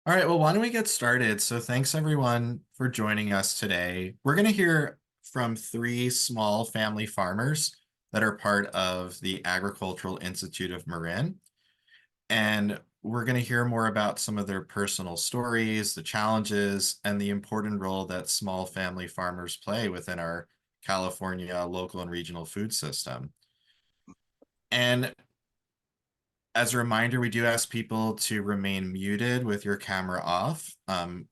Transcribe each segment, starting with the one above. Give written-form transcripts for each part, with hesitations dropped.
All right, well, why don't we get started? So, thanks everyone for joining us today. We're going to hear from three small family farmers that are part of the Agricultural Institute of Marin. And we're going to hear more about some of their personal stories, the challenges, and the important role that small family farmers play within our California local and regional food system. And as a reminder, we do ask people to remain muted with your camera off.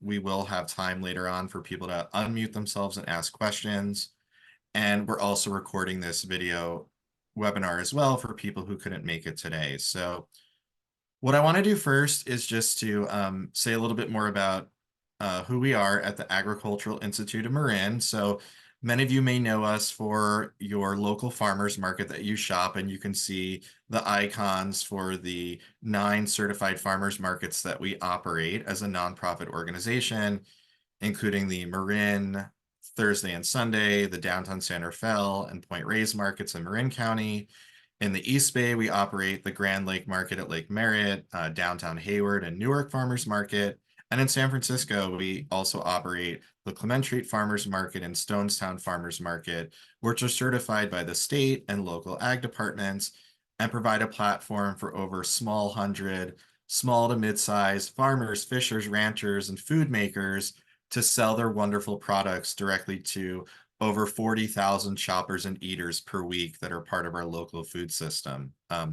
We will have time later on for people to unmute themselves and ask questions. And we're also recording this video webinar as well for people who couldn't make it today. So what I want to do first is just to say a little bit more about who we are at the Agricultural Institute of Marin. So many of you may know us for your local farmers market that you shop, and you can see the icons for the 9 certified farmers markets that we operate as a nonprofit organization, including the Marin Thursday and Sunday, the downtown Santa Fe and Point Reyes markets in Marin County. In the East Bay, we operate the Grand Lake Market at Lake Merritt, downtown Hayward and Newark Farmers Market. And in San Francisco, we also operate the Clement Street Farmers Market and Stonestown Farmers Market, which are certified by the state and local ag departments and provide a platform for over small to mid-sized farmers, fishers, ranchers, and food makers to sell their wonderful products directly to over 40,000 shoppers and eaters per week that are part of our local food system. I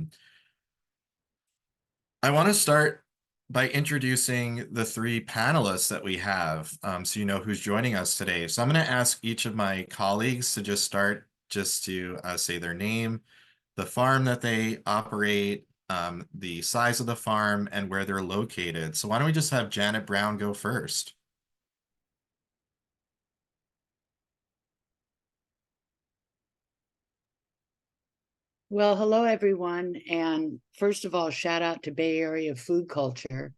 want to start by introducing the three panelists that we have, so you know who's joining us today. So I'm going to ask each of my colleagues to just start to say their name, the farm that they operate, the size of the farm, and where they're located. So why don't we just have Janet Brown go first? Well, hello, everyone. And first of all, shout out to Bay Area food culture.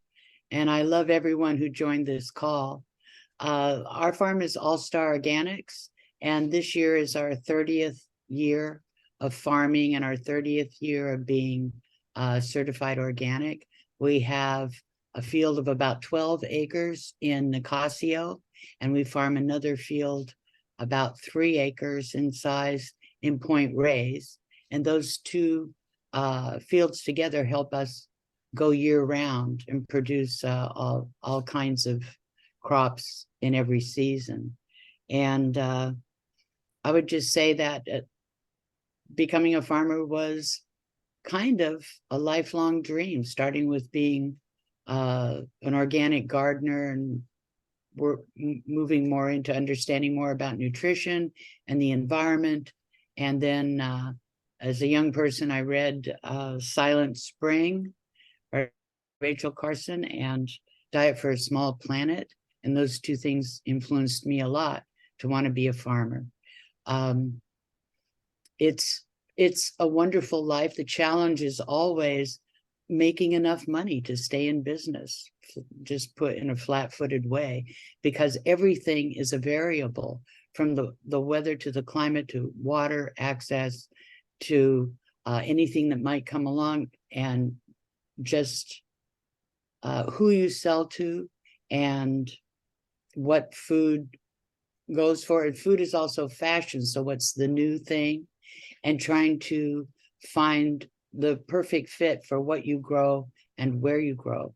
And I love everyone who joined this call. Our farm is All Star Organics, and this year is our 30th year of farming and our 30th year of being certified organic. We have a field of about 12 acres in Nicasio, and we farm another field about 3 acres in size in Point Reyes. And those two fields together help us go year round and produce all kinds of crops in every season. And I would just say that becoming a farmer was kind of a lifelong dream, starting with being an organic gardener, and we're moving more into understanding more about nutrition and the environment. And then as a young person, I read Silent Spring by Rachel Carson and Diet for a Small Planet. And those two things influenced me a lot to want to be a farmer. It's a wonderful life. The challenge is always making enough money to stay in business, just put in a flat-footed way, because everything is a variable, from the weather to the climate to water access to anything that might come along, and just who you sell to and what food goes for. And food is also fashion, so what's the new thing, and trying to find the perfect fit for what you grow and where you grow.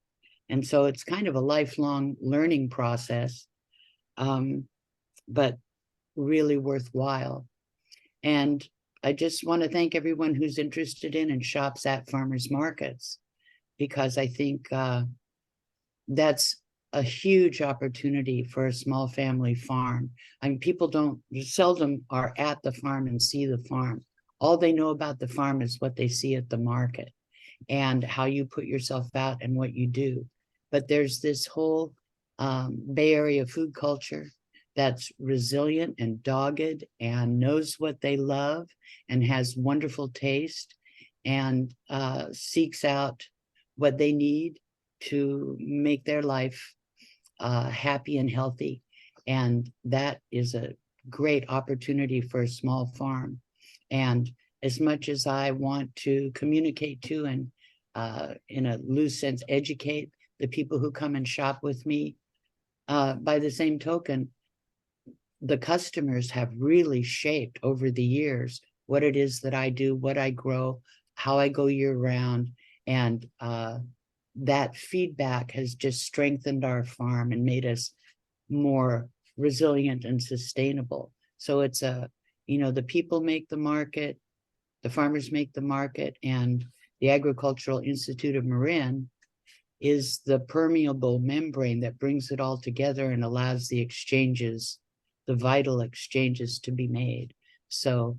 And so it's kind of a lifelong learning process, but really worthwhile. And I just want to thank everyone who's interested in and shops at farmers markets, because I think that's a huge opportunity for a small family farm. I mean, people seldom are at the farm and see the farm. All they know about the farm is what they see at the market and how you put yourself out and what you do. But there's this whole Bay Area food culture that's resilient and dogged and knows what they love and has wonderful taste and seeks out what they need to make their life happy and healthy. And that is a great opportunity for a small farm. And as much as I want to communicate to and in a loose sense, educate, the people who come and shop with me. By the same token, the customers have really shaped over the years what it is that I do, what I grow, how I go year round. And that feedback has just strengthened our farm and made us more resilient and sustainable. So it's the people make the market, the farmers make the market, and the Agricultural Institute of Marin is the permeable membrane that brings it all together and allows the exchanges, the vital exchanges, to be made. So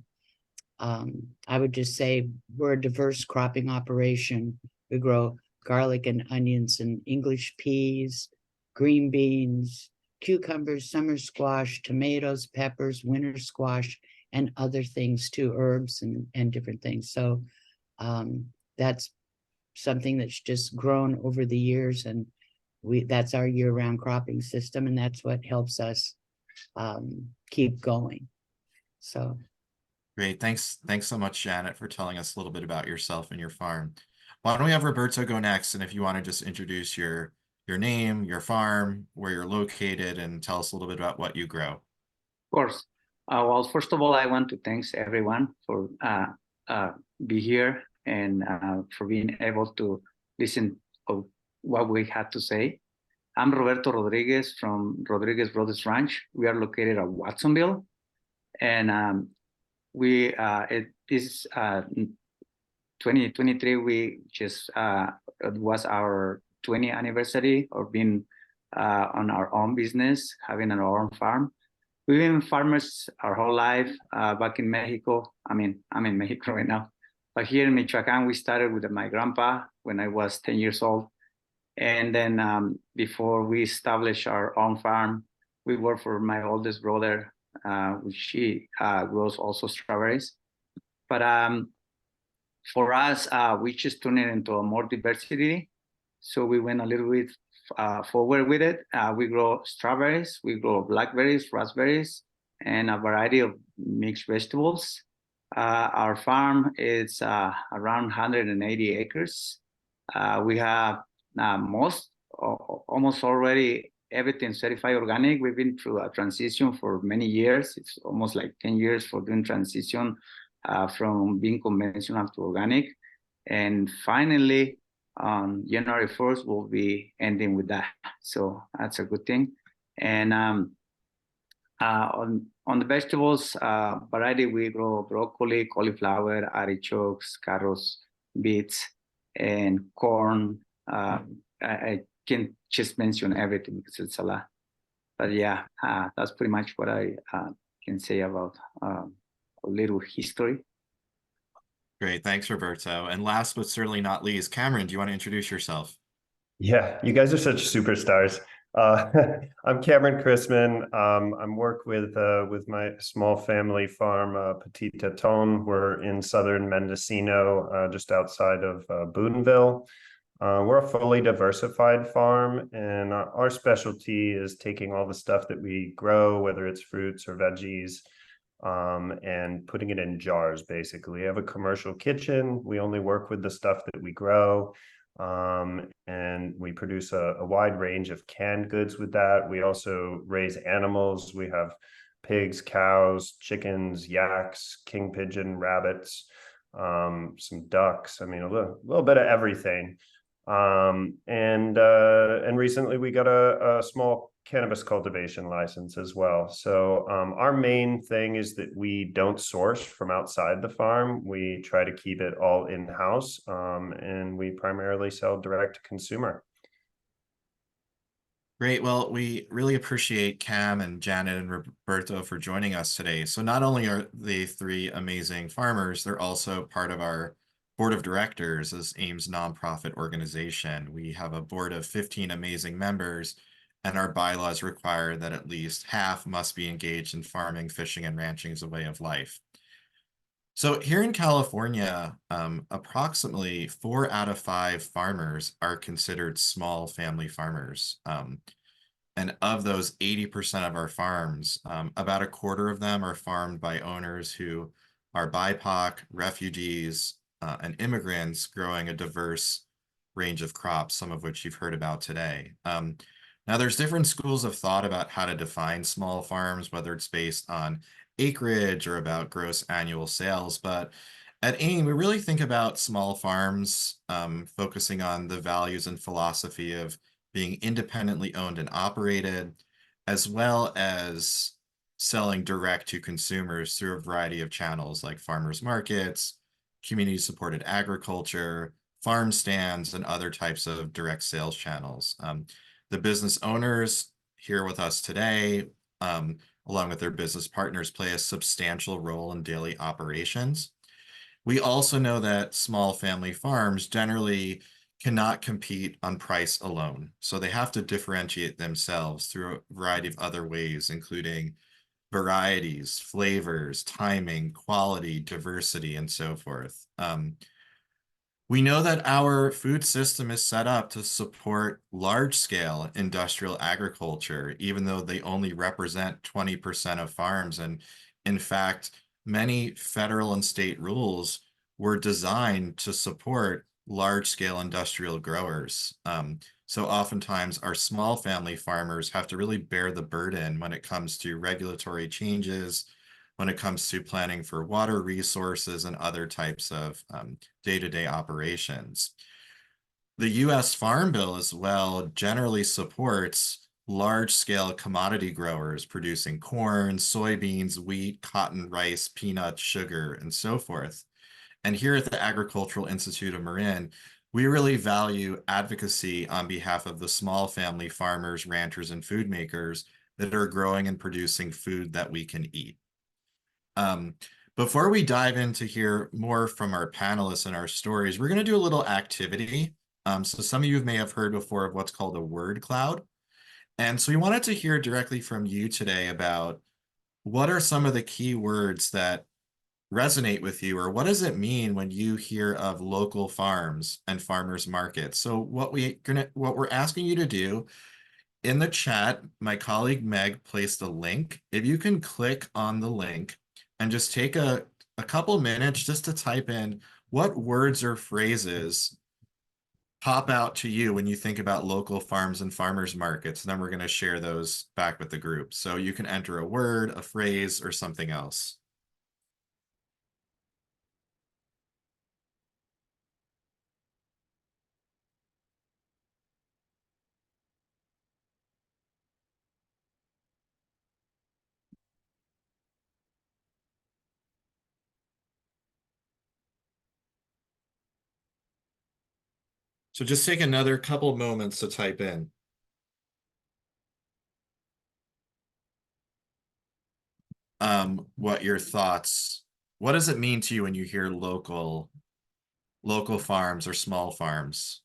I would just say we're a diverse cropping operation. We grow garlic and onions and English peas, green beans, cucumbers, summer squash, tomatoes, peppers, winter squash, and other things too, herbs and different things. So that's something that's just grown over the years, and that's our year-round cropping system, and that's what helps us keep going. So Great. Thanks so much, Janet, for telling us a little bit about yourself and your farm. Why don't we have Roberto go next? And if you want to just introduce your name, your farm, where you're located, and tell us a little bit about what you grow. Of course. Well, first of all, I want to thank everyone for be here and for being able to listen to what we had to say. I'm Roberto Rodriguez from Rodriguez Brothers Ranch. We are located at Watsonville, and it is 2023. We just it was our 20th anniversary of being on our own business, having our own farm. We've been farmers our whole life. Back in Mexico, I'm in Mexico right now, but here in Michoacan, we started with my grandpa when I was 10 years old. And then before we established our own farm, we worked for my oldest brother, which he grows also strawberries. But for us, we just turned it into a more diversity. So we went a little bit forward with it. We grow strawberries, we grow blackberries, raspberries, and a variety of mixed vegetables. Our farm is around 180 acres. We have almost already everything certified organic. We've been through a transition for many years. It's almost like 10 years for doing transition from being conventional to organic. And finally, on January 1st, we'll be ending with that. So that's a good thing. And on the vegetables variety, we grow broccoli, cauliflower, artichokes, carrots, beets, and corn. I can't just mention everything because it's a lot. But yeah, that's pretty much what I can say about a little history. Great. Thanks, Roberto. And last but certainly not least, Cameron, do you want to introduce yourself? Yeah, you guys are such superstars. I'm Cameron Chrisman. I'm work with my small family farm, Petit Teton. We're in southern Mendocino, just outside of Boonville. We're a fully diversified farm, and our specialty is taking all the stuff that we grow, whether it's fruits or veggies, and putting it in jars, basically. We have a commercial kitchen. We only work with the stuff that we grow. And we produce a wide range of canned goods with that. We also raise animals. We have pigs, cows, chickens, yaks, king pigeon, rabbits, some ducks. I mean, a little bit of everything. And recently we got a small cannabis cultivation license as well. So our main thing is that we don't source from outside the farm. We try to keep it all in-house, and we primarily sell direct to consumer. Great. Well, we really appreciate Cam and Janet and Roberto for joining us today. So not only are they three amazing farmers, they're also part of our board of directors as AIM's nonprofit organization. We have a board of 15 amazing members, and our bylaws require that at least half must be engaged in farming, fishing, and ranching as a way of life. So here in California, approximately 4 out of 5 farmers are considered small family farmers. And of those 80% of our farms, about a quarter of them are farmed by owners who are BIPOC, refugees, and immigrants growing a diverse range of crops, some of which you've heard about today. Now, there's different schools of thought about how to define small farms, whether it's based on acreage or about gross annual sales. But at AIM, we really think about small farms, focusing on the values and philosophy of being independently owned and operated, as well as selling direct to consumers through a variety of channels like farmers markets, community-supported agriculture, farm stands, and other types of direct sales channels. The business owners here with us today, along with their business partners, play a substantial role in daily operations. We also know that small family farms generally cannot compete on price alone. So they have to differentiate themselves through a variety of other ways, including varieties, flavors, timing, quality, diversity, and so forth. We know that our food system is set up to support large-scale industrial agriculture, even though they only represent 20% of farms. And in fact, many federal and state rules were designed to support large-scale industrial growers. So oftentimes our small family farmers have to really bear the burden when it comes to regulatory changes, when it comes to planning for water resources and other types of day-to-day operations. The US Farm Bill as well generally supports large-scale commodity growers producing corn, soybeans, wheat, cotton, rice, peanuts, sugar, and so forth. And here at the Agricultural Institute of Marin, we really value advocacy on behalf of the small family farmers, ranchers, and food makers that are growing and producing food that we can eat. Before we dive in to hear more from our panelists and our stories, we're going to do a little activity. So some of you may have heard before of what's called a word cloud. And so we wanted to hear directly from you today about what are some of the key words that resonate with you, or what does it mean when you hear of local farms and farmers markets? So what we're asking you to do in the chat, my colleague Meg placed a link. If you can click on the link and just take a couple minutes just to type in what words or phrases pop out to you when you think about local farms and farmers markets. And then we're going to share those back with the group. So you can enter a word, a phrase, or something else. So just take another couple moments to type in. What your thoughts, what does it mean to you when you hear local farms or small farms?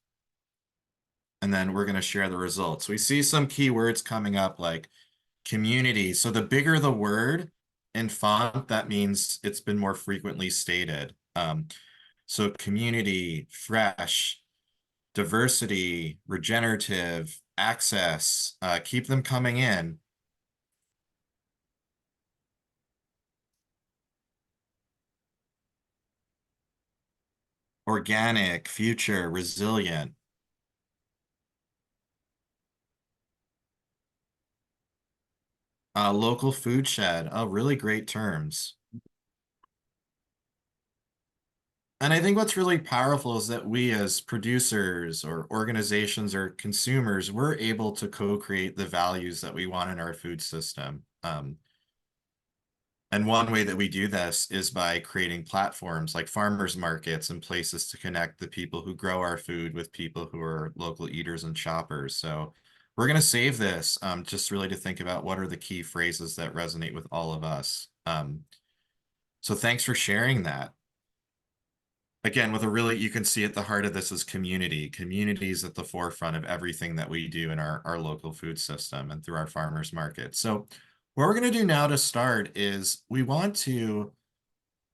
And then we're going to share the results. We see some keywords coming up like community. So the bigger the word in font, that means it's been more frequently stated. So community, fresh, diversity, regenerative, access, keep them coming in. Organic, future, resilient. Local food shed. Oh, really great terms. And I think what's really powerful is that we as producers or organizations or consumers, we're able to co-create the values that we want in our food system. And one way that we do this is by creating platforms like farmers markets and places to connect the people who grow our food with people who are local eaters and shoppers. So we're going to save this just really to think about what are the key phrases that resonate with all of us. So thanks for sharing that. Again, with a really, you can see at the heart of this is community. Community is at the forefront of everything that we do in our local food system and through our farmers market. So what we're going to do now to start is we want to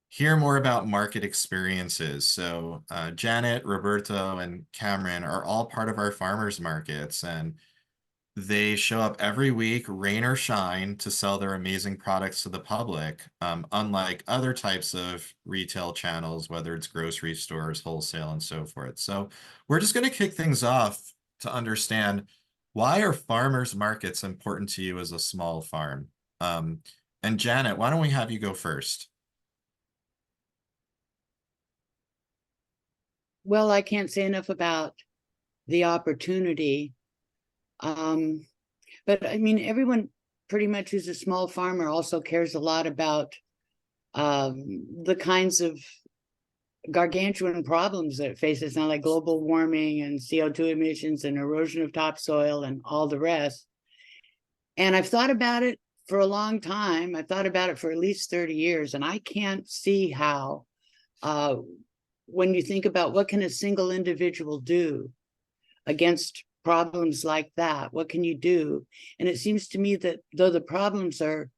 hear more about market experiences. So Janet, Roberto, and Cameron are all part of our farmers markets. And They show up every week, rain or shine, to sell their amazing products to the public, unlike other types of retail channels, whether it's grocery stores, wholesale, and so forth. So we're just going to kick things off to understand, why are farmers markets important to you as a small farm? And Janet, why don't we have you go first? Well, I can't say enough about the opportunity. But I mean, everyone pretty much who's a small farmer also cares a lot about the kinds of gargantuan problems that it faces now, like global warming and CO2 emissions and erosion of topsoil and all the rest. And I've thought about it for a long time. I've thought about it for at least 30 years, and I can't see how, when you think about what can a single individual do against problems like that, what can you do? And it seems to me that though the problems are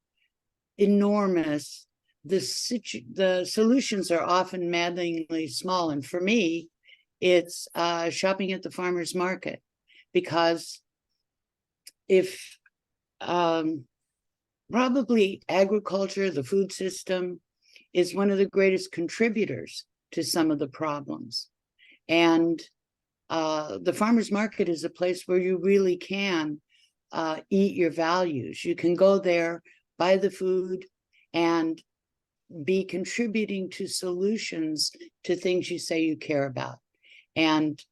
enormous, the solutions are often maddeningly small. And for me, it's shopping at the farmer's market, because if probably agriculture, the food system, is one of the greatest contributors to some of the problems. And the farmer's market is a place where you really can eat your values. You can go there, buy the food, and be contributing to solutions to things you say you care about. And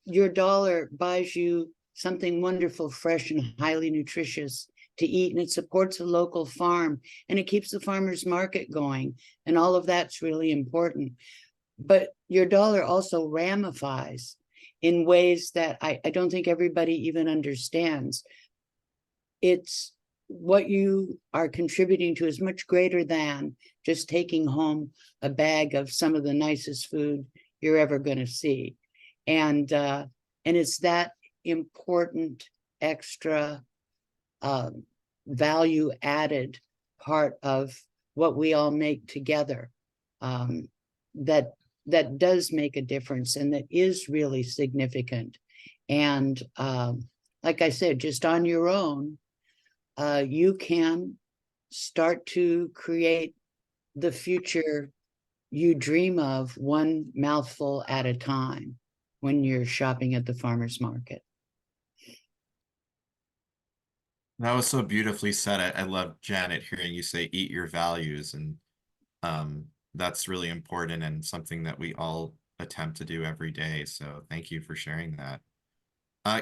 your dollar buys you something wonderful, fresh, and highly nutritious to eat, and it supports a local farm, and it keeps the farmer's market going, and all of that's really important. But your dollar also ramifies in ways that I don't think everybody even understands. It's what you are contributing to is much greater than just taking home a bag of some of the nicest food you're ever going to see. And it's that important extra value added part of what we all make together, that does make a difference, and that is really significant. And like I said, just on your own, you can start to create the future you dream of, one mouthful at a time, when you're shopping at the farmer's market. That was so beautifully said. I love, Janet, hearing you say eat your values, and that's really important and something that we all attempt to do every day. So thank you for sharing that.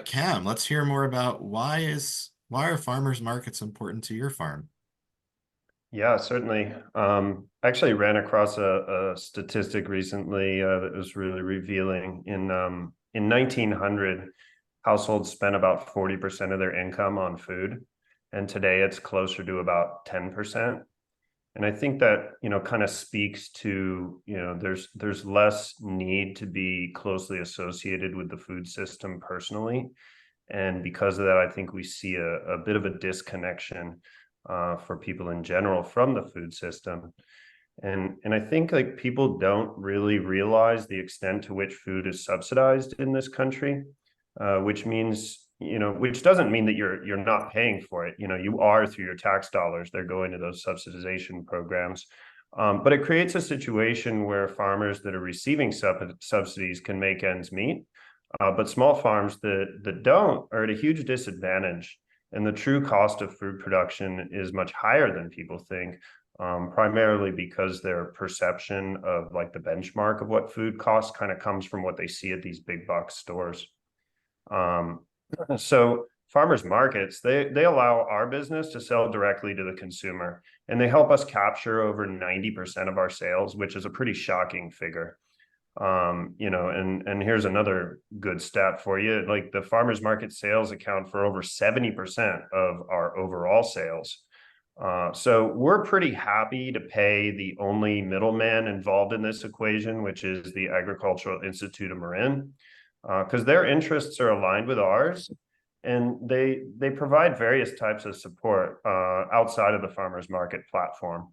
Cam, let's hear more about, why are farmers markets important to your farm? Yeah, certainly. I actually ran across a statistic recently that was really revealing. In 1900, households spent about 40% of their income on food, and today it's closer to about 10%. And I think that, kind of speaks to, there's less need to be closely associated with the food system personally. And because of that, I think we see a bit of a disconnection for people in general from the food system. And I think, like, people don't really realize the extent to which food is subsidized in this country, which means, which doesn't mean that you're not paying for it. You are, through your tax dollars, they're going to those subsidization programs. But it creates a situation where farmers that are receiving subsidies can make ends meet. But small farms that don't are at a huge disadvantage. And the true cost of food production is much higher than people think, primarily because their perception of, like, the benchmark of what food costs kind of comes from what they see at these big box stores. So farmers markets, they allow our business to sell directly to the consumer, and they help us capture over 90% of our sales, which is a pretty shocking figure. And here's another good stat for you. Like, the farmers market sales account for over 70% of our overall sales. So we're pretty happy to pay the only middleman involved in this equation, which is the Agricultural Institute of Marin, because their interests are aligned with ours, and they provide various types of support outside of the farmers market platform.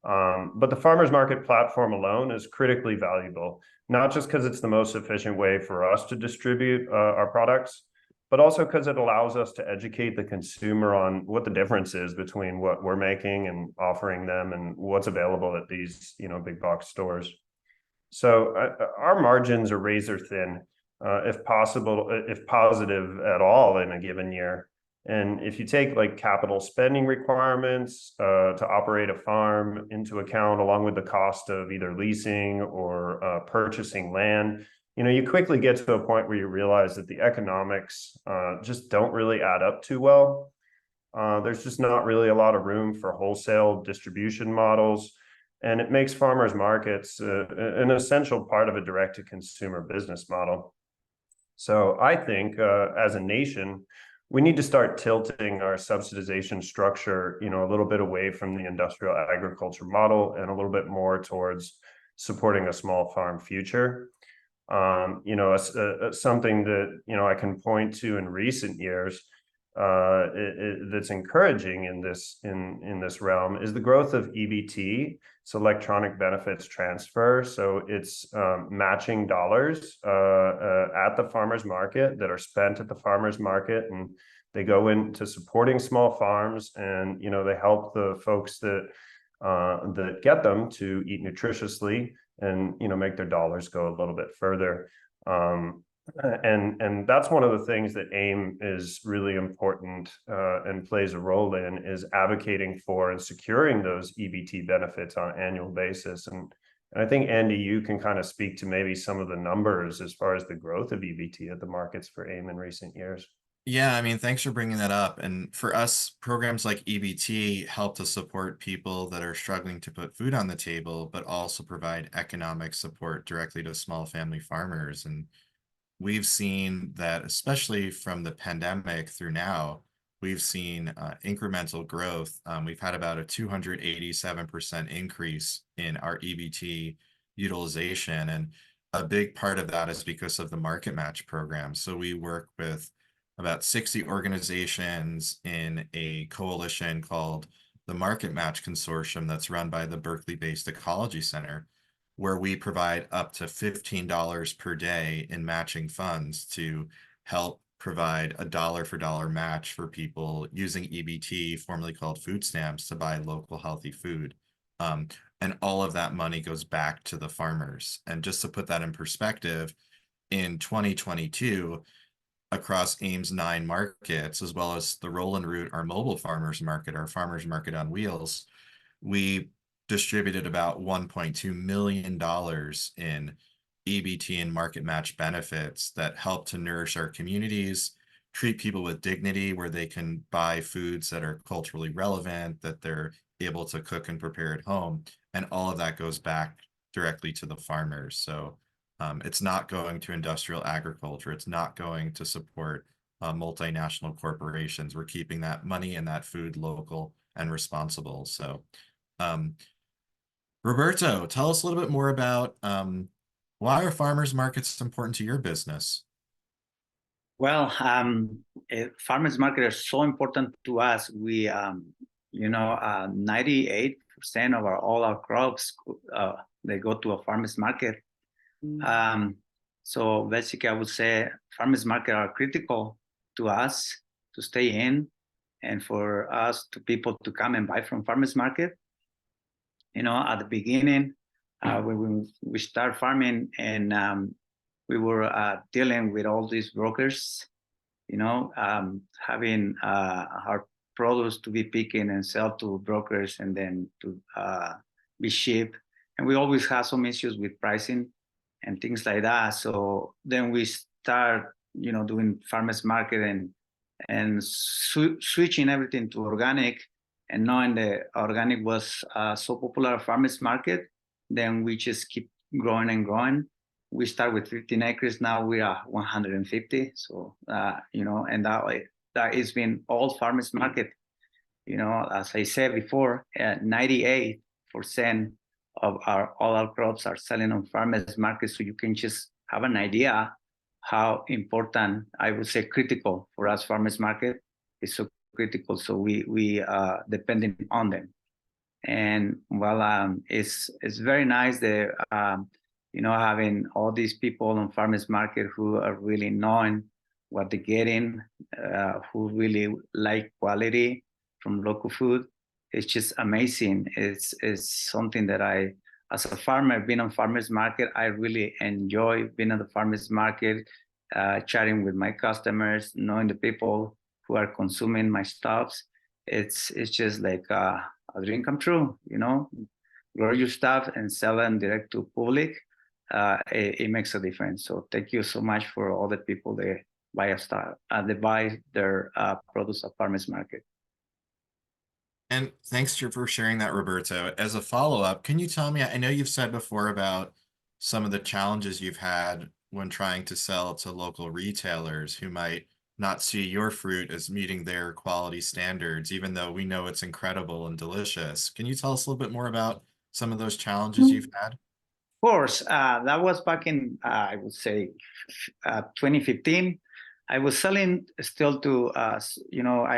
But the farmers market platform alone is critically valuable, not just because it's the most efficient way for us to distribute our products, but also because it allows us to educate the consumer on what the difference is between what we're making and offering them and what's available at these, big box stores. So our margins are razor thin, if possible, if positive at all in a given year. And if you take like capital spending requirements to operate a farm into account, along with the cost of either leasing or purchasing land, you quickly get to a point where you realize that the economics just don't really add up too well. There's just not really a lot of room for wholesale distribution models, and it makes farmers markets an essential part of a direct-to-consumer business model. So I think as a nation, we need to start tilting our subsidization structure, a little bit away from the industrial agriculture model and a little bit more towards supporting a small farm future. Something that, I can point to in recent years that's encouraging in this realm is the growth of EBT. It's electronic benefits transfer. So it's matching dollars at the farmers market that are spent at the farmers market, and they go into supporting small farms, and they help the folks that get them to eat nutritiously and make their dollars go a little bit further. And that's one of the things that AIM is really important and plays a role in, is advocating for and securing those EBT benefits on an annual basis. And I think, Andy, you can kind of speak to maybe some of the numbers as far as the growth of EBT at the markets for AIM in recent years. Yeah, I mean, thanks for bringing that up. And for us, programs like EBT help to support people that are struggling to put food on the table, but also provide economic support directly to small family farmers. And we've seen that, especially from the pandemic through now, we've seen incremental growth. We've had about a 287% increase in our EBT utilization. And a big part of that is because of the market match program. So we work with about 60 organizations in a coalition called the Market Match Consortium that's run by the Berkeley-based Ecology Center, where we provide up to $15 per day in matching funds to help provide a dollar-for-dollar match for people using EBT, formerly called food stamps, to buy local healthy food. And all of that money goes back to the farmers. And just to put that in perspective, in 2022, across AIM's 9 markets, as well as the Roland Route, our mobile farmers market, our farmers market on wheels, we distributed about $1.2 million in EBT and market match benefits that help to nourish our communities, treat people with dignity, where they can buy foods that are culturally relevant, that they're able to cook and prepare at home. And all of that goes back directly to the farmers. So it's not going to industrial agriculture. It's not going to support multinational corporations. We're keeping that money and that food local and responsible. So Roberto, tell us a little bit more about why are farmers markets important to your business? Well, farmers markets are so important to us. We, 98% of all our crops, they go to a farmers market. So basically, I would say farmers market are critical to us to stay in, and for us people to come and buy from farmers market. At the beginning, when we start farming, and we were dealing with all these brokers, having our produce to be picked and sell to brokers, and then to be shipped. And we always have some issues with pricing and things like that. So then we start, doing farmers market and switching everything to organic. And knowing that organic was so popular at farmers market, then we just keep growing and growing. We start with 15 acres. Now we are 150. So, and that has been all farmers market. As I said before, 98% of all our crops are selling on farmers market. So you can just have an idea how important, I would say critical for us, farmers market is so critical. So we depending on them. And well, it's very nice that having all these people on farmers market who are really knowing what they're getting, who really like quality from local food. It's just amazing. It's something that as a farmer, being on farmers market, I really enjoy being at the farmers market, chatting with my customers, knowing the people who are consuming my stuffs. It's just like a dream come true, grow your stuff and sell them direct to public. It makes a difference. So thank you so much for all the people that buy they buy their produce at farmers market. And thanks for sharing that, Roberto. As a follow-up, can you tell me, I know you've said before about some of the challenges you've had when trying to sell to local retailers who might not see your fruit as meeting their quality standards, even though we know it's incredible and delicious. Can you tell us a little bit more about some of those challenges you've had? Of course, that was back in, I would say, 2015. I was selling still to, I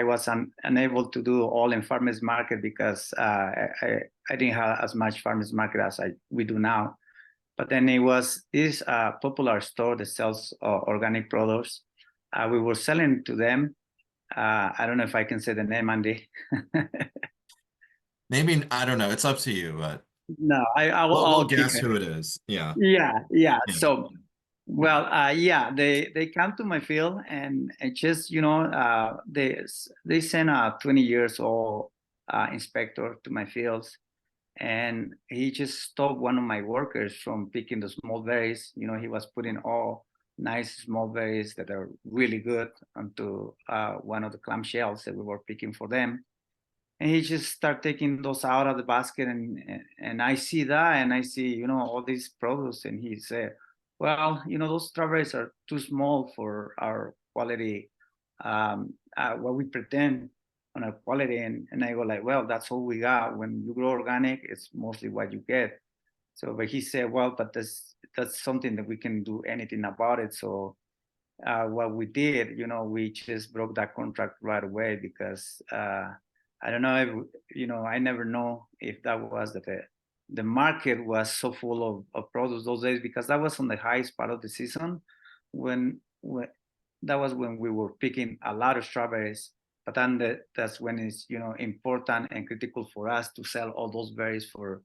was unable to do all in farmers market because I didn't have as much farmers market as we do now. But then it was this popular store that sells organic products. We were selling to them. I don't know if I can say the name, Andy. Maybe, I don't know. It's up to you, but No, we'll keep guess it. who it is. Yeah. Yeah. So, well, they come to my field and just, they sent a 20 years old inspector to my fields, and he just stopped one of my workers from picking the small berries. He was putting all nice small berries that are really good onto one of the clamshells that we were picking for them. And he just started taking those out of the basket, and I see that, and I see, all these products, and he said, well, those strawberries are too small for our quality, what we pretend on our quality. And I go like, well, that's all we got. When you grow organic, it's mostly what you get. So, but he said, well, but that's something that we can do anything about it. So what we did, we just broke that contract right away because I don't know if, I never know if that was that the market was so full of produce those days, because that was on the highest part of the season when that was when we were picking a lot of strawberries. But then that's when it's, important and critical for us to sell all those berries for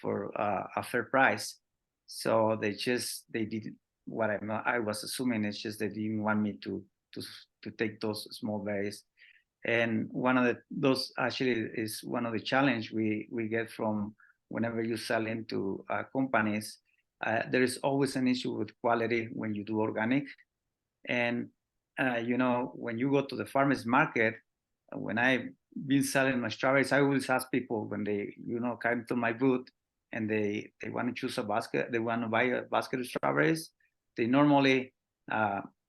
a fair price. So they did what I was assuming. It's just they didn't want me to take those small berries. And one of those actually is one of the challenge we get from whenever you sell into companies. There is always an issue with quality when you do organic. And when you go to the farmers market, when I've been selling my strawberries, I always ask people when they come to my booth and they want to choose a basket, they want to buy a basket of strawberries. They normally,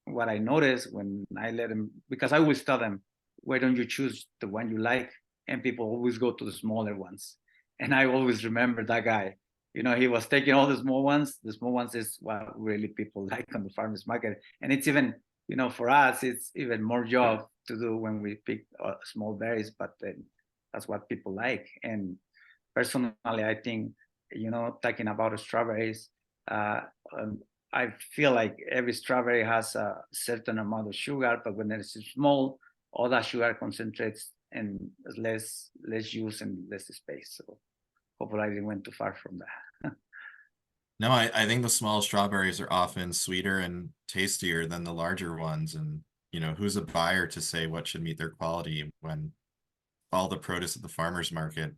what I notice when I let them, because I always tell them, why don't you choose the one you like? And people always go to the smaller ones. And I always remember that guy. He was taking all the small ones. The small ones is what really people like on the farmers market. And it's even, for us, it's even more job to do when we pick small berries, but that's what people like. And personally, I think, talking about strawberries, I feel like every strawberry has a certain amount of sugar, but when it's small, all that sugar concentrates and less use and less space. So hopefully I didn't went too far from that. No, I think the small strawberries are often sweeter and tastier than the larger ones. And, who's a buyer to say what should meet their quality when all the produce at the farmer's market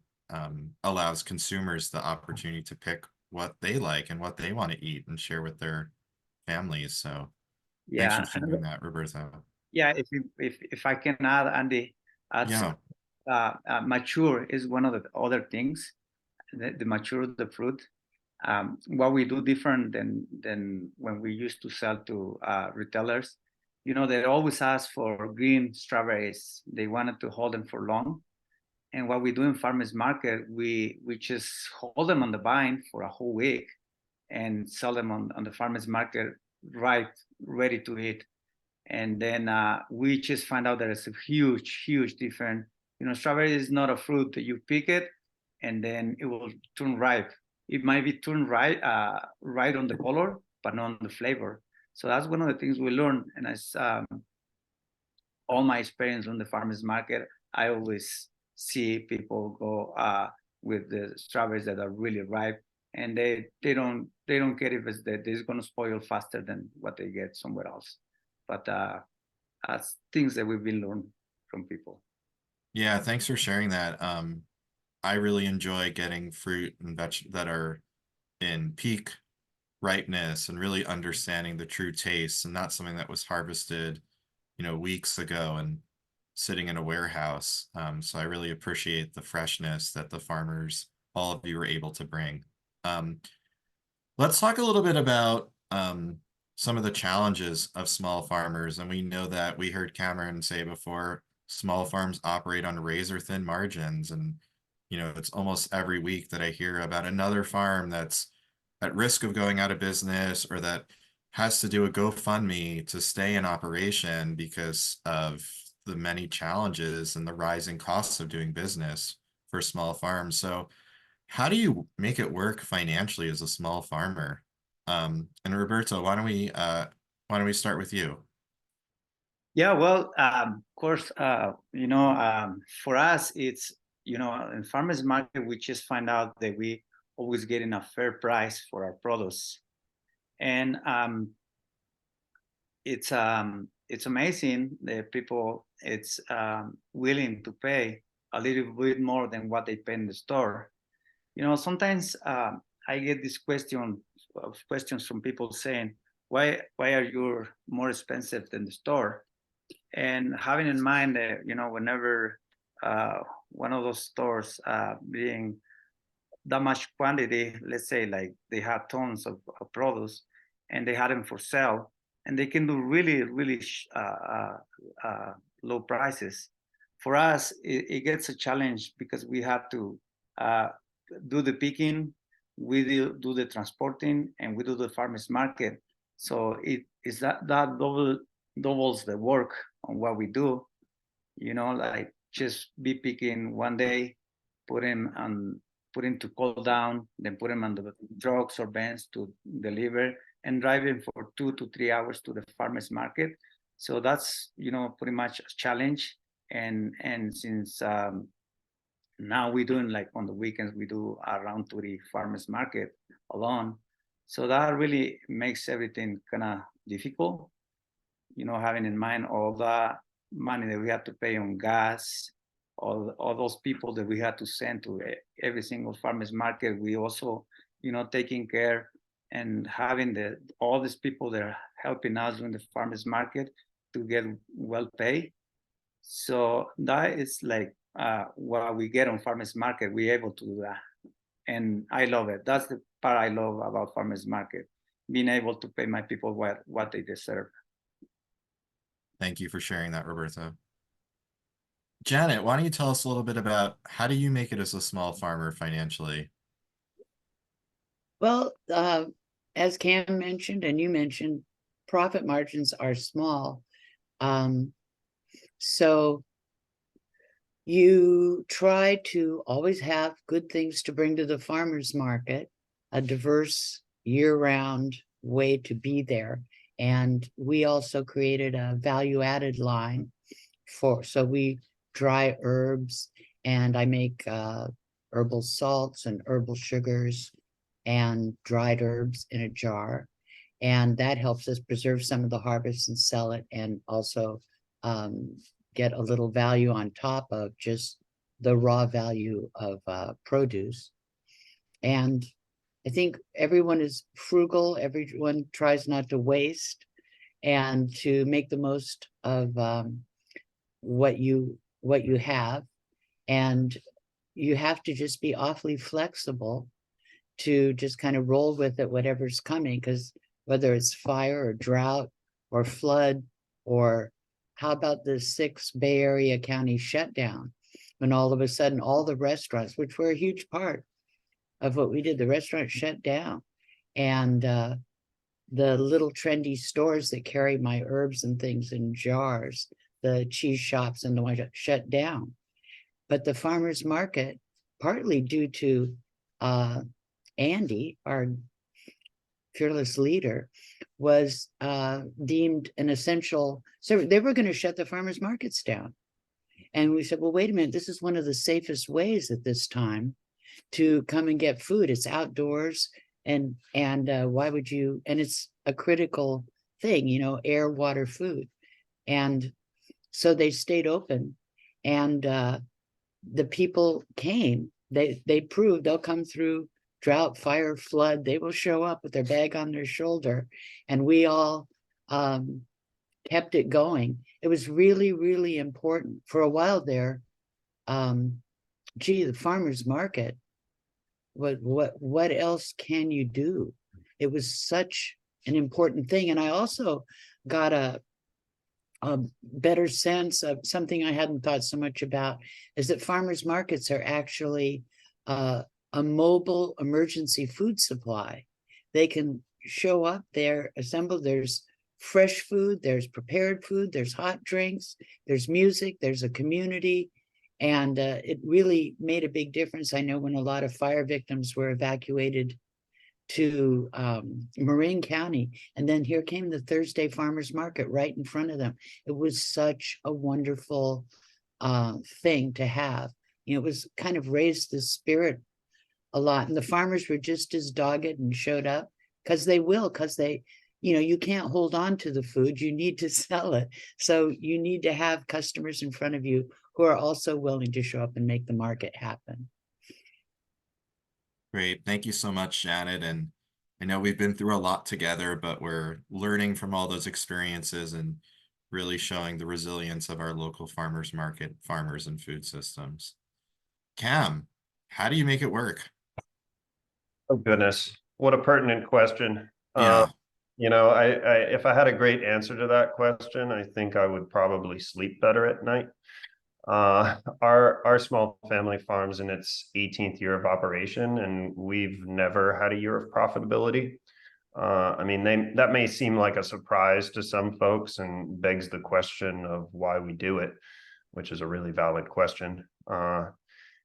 allows consumers the opportunity to pick what they like and what they want to eat and share with their families. So thanks for sharing that, Roberto. Yeah, if I can add, Andy, mature is one of the other things. The mature the fruit. What we do different than when we used to sell to retailers. They always ask for green strawberries. They wanted to hold them for long. And what we do in farmers market, we just hold them on the vine for a whole week and sell them on the farmers market right, ready to eat. And then we just find out there is a huge difference. Strawberry is not a fruit that you pick it and then it will turn ripe. It might be turned right on the color, but not on the flavor. So that's one of the things we learn. And as all my experience on the farmers market, I always see people go with the strawberries that are really ripe, and they don't care if it's that it's going to spoil faster than what they get somewhere else. But that's things that we've been learned from people. Yeah, thanks for sharing that. I really enjoy getting fruit and veg that are in peak ripeness and really understanding the true taste, and not something that was harvested, weeks ago and sitting in a warehouse. So I really appreciate the freshness that the farmers, all of you, were able to bring. Let's talk a little bit about some of the challenges of small farmers. And we know that we heard Cameron say before, small farms operate on razor thin margins. And, it's almost every week that I hear about another farm that's at risk of going out of business, or that has to do a GoFundMe to stay in operation because of the many challenges and the rising costs of doing business for small farms. So how do you make it work financially as a small farmer? And Roberto, why don't we start with you? Yeah, well, of course, for us, it's, in farmers market, we just find out that we always getting a fair price for our products. And it's amazing that people, it's willing to pay a little bit more than what they pay in the store. Sometimes I get this questions from people saying, why are you more expensive than the store? And having in mind that, whenever one of those stores being that much quantity, let's say like they have tons of products and they had them for sale, and they can do really, really low prices. For us, it gets a challenge because we have to do the picking, we do the transporting, and we do the farmers market. So it is that doubles the work on what we do, like just be picking one day, put him to cool down, then put him on the trucks or vans to deliver, and driving for 2 to 3 hours to the farmers market. So that's, pretty much a challenge. And since now we're doing, like on the weekends, we do around 30 farmers market alone. So that really makes everything kind of difficult, having in mind all the money that we have to pay on gas, all those people that we had to send to every single farmers market. We also, taking care and having all these people that are helping us in the farmers market to get well paid. So that is like what we get on farmers market. We're able to do that, and I love it. That's the part I love about farmers market, being able to pay my people what they deserve. Thank you for sharing that, Roberto. Janet, why don't you tell us a little bit about how do you make it as a small farmer financially? Well, as Cam mentioned and you mentioned, profit margins are small. So you try to always have good things to bring to the farmers market, a diverse year-round way to be there. And we also created a value-added line so we dry herbs, and I make herbal salts and herbal sugars and dried herbs in a jar. And that helps us preserve some of the harvest and sell it, and also get a little value on top of just the raw value of produce. And I think everyone is frugal. Everyone tries not to waste and to make the most of what you have. And you have to just be awfully flexible to just kind of roll with it, whatever's coming, because whether it's fire or drought or flood, or how about the 6 Bay Area county shutdown, when all of a sudden all the restaurants, which were a huge part of what we did, the restaurants shut down, and the little trendy stores that carry my herbs and things in jars, the cheese shops and the wine shut down. But the farmers market, partly due to Andy, our fearless leader, was deemed an essential. So they were going to shut the farmers markets down. And we said, well, wait a minute, this is one of the safest ways at this time to come and get food. It's outdoors, and why would you? And it's a critical thing, you know, air, water, food. And so they stayed open, and the people came. They proved they'll come through drought, fire, flood. They will show up with their bag on their shoulder, and we all kept it going. It was really, really important. For a while there, the farmers market, what else can you do? It was such an important thing. And I also got a better sense of something I hadn't thought so much about, is that farmers markets are actually a mobile emergency food supply. They can show up, they're assembled, there's fresh food, there's prepared food, there's hot drinks, there's music, there's a community. And it really made a big difference. I know when a lot of fire victims were evacuated to Marin County, and then here came the Thursday farmers market right in front of them. It was such a wonderful thing to have. You know, it was kind of raised the spirit a lot. And the farmers were just as dogged and showed up, because they, you know, you can't hold on to the food, you need to sell it. So you need to have customers in front of you who are also willing to show up and make the market happen. Great. Thank you so much, Janet. And I know we've been through a lot together, but we're learning from all those experiences and really showing the resilience of our local farmers market, farmers and food systems. Cam, how do you make it work? Oh, goodness. What a pertinent question. Yeah. You know, if I had a great answer to that question, I think I would probably sleep better at night. Our small family farm's in its 18th year of operation, and we've never had a year of profitability. I mean, that may seem like a surprise to some folks and begs the question of why we do it, which is a really valid question.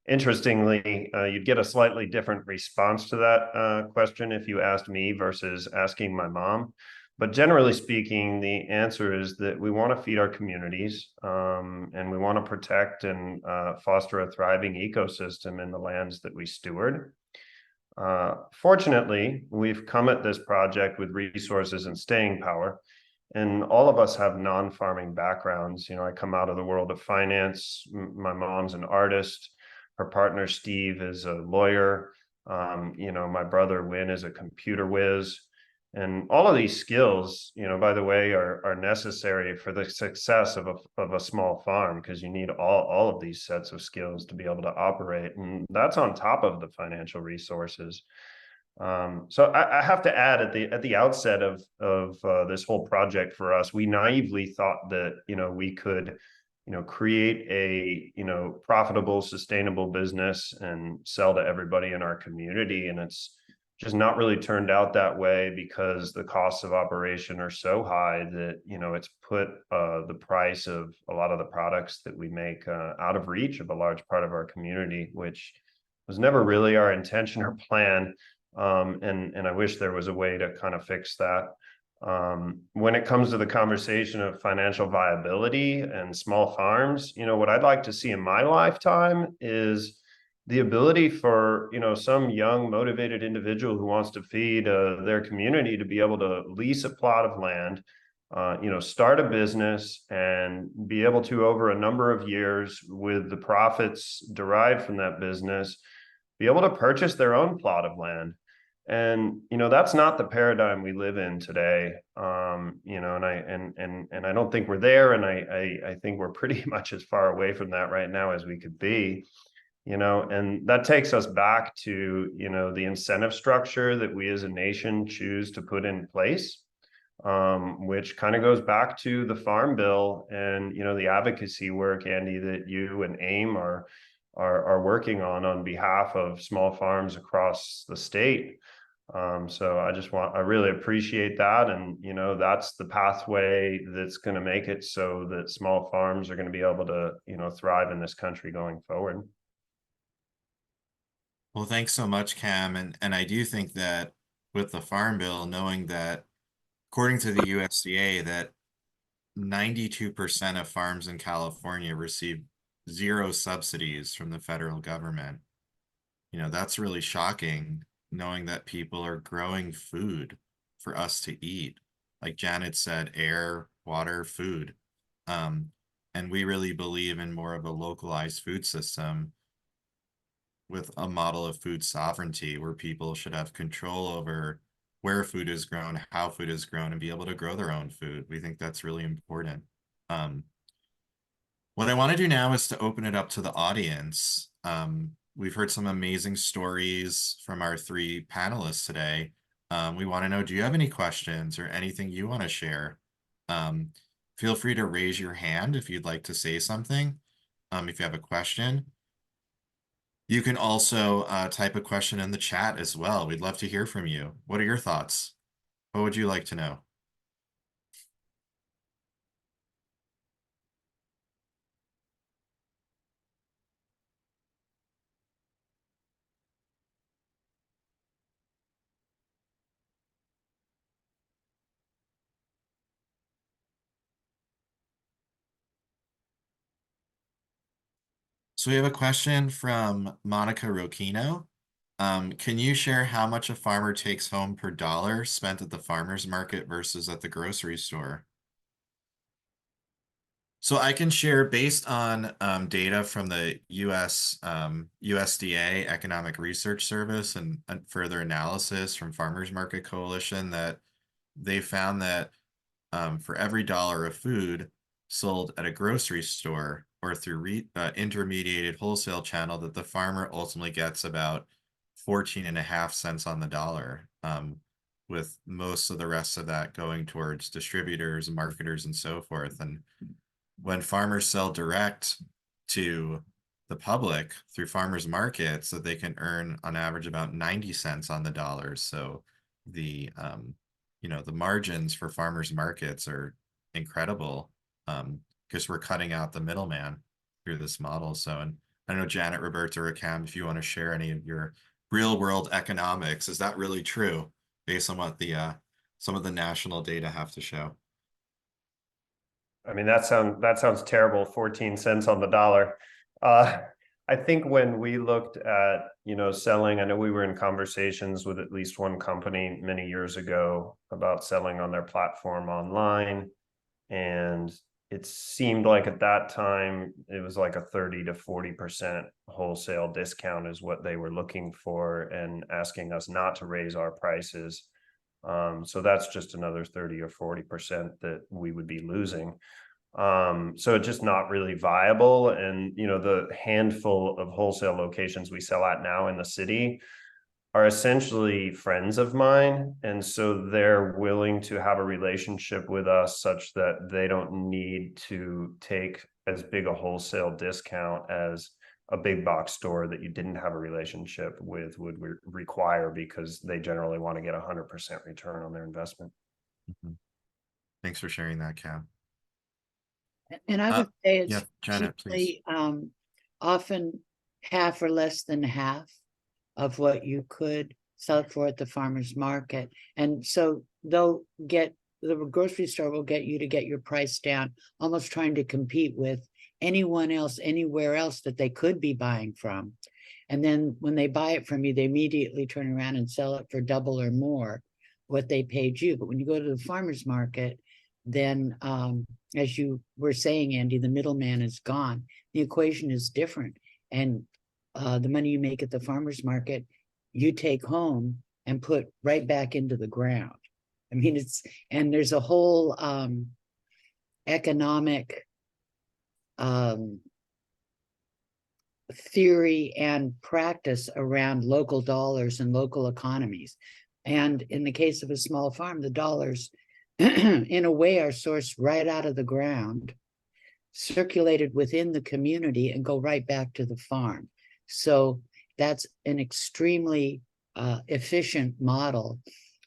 Interestingly, you'd get a slightly different response to that question if you asked me versus asking my mom. But generally speaking, the answer is that we want to feed our communities, and we want to protect and foster a thriving ecosystem in the lands that we steward. Fortunately, we've come at this project with resources and staying power, and all of us have non-farming backgrounds. You know, I come out of the world of finance. My mom's an artist. Her partner, Steve, is a lawyer. You know, my brother, Win, is a computer whiz. And all of these skills, you know, by the way, are necessary for the success of a small farm, because you need all of these sets of skills to be able to operate. And that's on top of the financial resources. So I have to add at the outset of this whole project for us, we naively thought that, you know, we could, you know, create a, you know, profitable, sustainable business and sell to everybody in our community. And it's just not really turned out that way, because the costs of operation are so high that, you know, it's put the price of a lot of the products that we make out of reach of a large part of our community, which was never really our intention or plan. And I wish there was a way to kind of fix that. When it comes to the conversation of financial viability and small farms, you know, what I'd like to see in my lifetime is the ability for, you know, some young motivated individual who wants to feed their community to be able to lease a plot of land, you know, start a business and be able to, over a number of years, with the profits derived from that business, be able to purchase their own plot of land. And, you know, that's not the paradigm we live in today. You know, and I don't think we're there. And I think we're pretty much as far away from that right now as we could be. You know, and that takes us back to, you know, the incentive structure that we as a nation choose to put in place, which kind of goes back to the Farm Bill and, you know, the advocacy work, Andy, that you and AIM are working on behalf of small farms across the state. So I really appreciate that. And, you know, that's the pathway that's going to make it so that small farms are going to be able to, you know, thrive in this country going forward. Well, thanks so much, Cam. And I do think that with the Farm Bill, knowing that according to the USDA, that 92% of farms in California receive zero subsidies from the federal government. You know, that's really shocking, knowing that people are growing food for us to eat. Like Janet said, air, water, food. Um, and we really believe in more of a localized food system with a model of food sovereignty where people should have control over where food is grown, how food is grown, and be able to grow their own food. We think that's really important. What I want to do now is to open it up to the audience. We've heard some amazing stories from our three panelists today. We want to know, do you have any questions or anything you want to share? Feel free to raise your hand if you'd like to say something. If you have a question. You can also type a question in the chat as well. We'd love to hear from you. What are your thoughts? What would you like to know? So we have a question from Monica Rocchino. Can you share how much a farmer takes home per dollar spent at the farmer's market versus at the grocery store? So I can share based on data from the USDA Economic Research Service and further analysis from Farmers Market Coalition that they found that for every dollar of food sold at a grocery store or through intermediated wholesale channel, that the farmer ultimately gets about 14.5 cents on the dollar, with most of the rest of that going towards distributors, marketers, and so forth. And when farmers sell direct to the public through farmers markets, that they can earn on average about 90 cents on the dollar. So the the margins for farmers markets are incredible, because we're cutting out the middleman through this model. So, and I know Janet, Roberta, or Cam, if you want to share any of your real world economics, is that really true based on what the some of the national data have to show? I mean, that sounds terrible, 14 cents on the dollar. I think when we looked at, selling, I know we were in conversations with at least one company many years ago about selling on their platform online. And it seemed like at that time, it was like a 30 to 40% wholesale discount is what they were looking for and asking us not to raise our prices. So that's just another 30 or 40% that we would be losing. So it's just not really viable. And, the handful of wholesale locations we sell at now in the city are essentially friends of mine. And so they're willing to have a relationship with us such that they don't need to take as big a wholesale discount as a big box store that you didn't have a relationship with would require, because they generally want to get 100% return on their investment. Mm-hmm. Thanks for sharing that, Cam. And I would say it's yeah, Janet, please. Often half or less than half of what you could sell it for at the farmer's market. And so the grocery store will get you to get your price down, almost trying to compete with anyone else, anywhere else that they could be buying from. And then when they buy it from you, they immediately turn around and sell it for double or more what they paid you. But when you go to the farmer's market, then as you were saying, Andy, the middleman is gone. The equation is different. And the money you make at the farmer's market, you take home and put right back into the ground. I mean, and there's a whole economic theory and practice around local dollars and local economies. And in the case of a small farm, the dollars in a way are sourced right out of the ground, circulated within the community, and go right back to the farm. So that's an extremely efficient model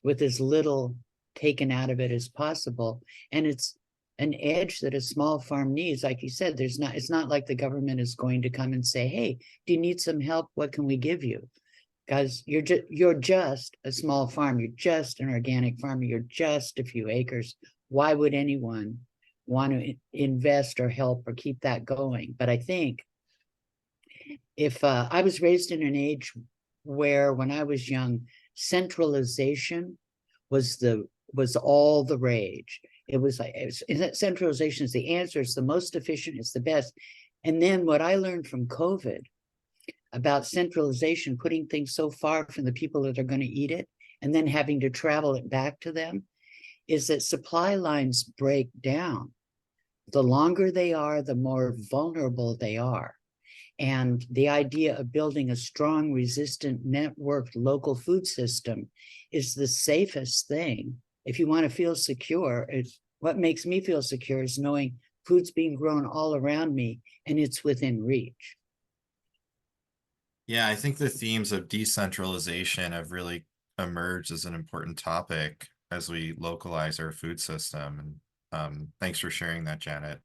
with as little taken out of it as possible. And it's an edge that a small farm needs. Like you said, it's not like the government is going to come and say, hey, do you need some help? What can we give you? Guys, you're just a small farm. You're just an organic farmer. You're just a few acres. Why would anyone want to invest or help or keep that going? But I think if I was raised in an age where when I was young, centralization was all the rage. It was like centralization is the answer, it's the most efficient, it's the best. And then what I learned from COVID about centralization, putting things so far from the people that are going to eat it, and then having to travel it back to them, is that supply lines break down. The longer they are, the more vulnerable they are. And the idea of building a strong, resistant, networked local food system is the safest thing. If you want to feel secure, it's what makes me feel secure is knowing food's being grown all around me and it's within reach. Yeah, I think the themes of decentralization have really emerged as an important topic as we localize our food system. And thanks for sharing that, Janet.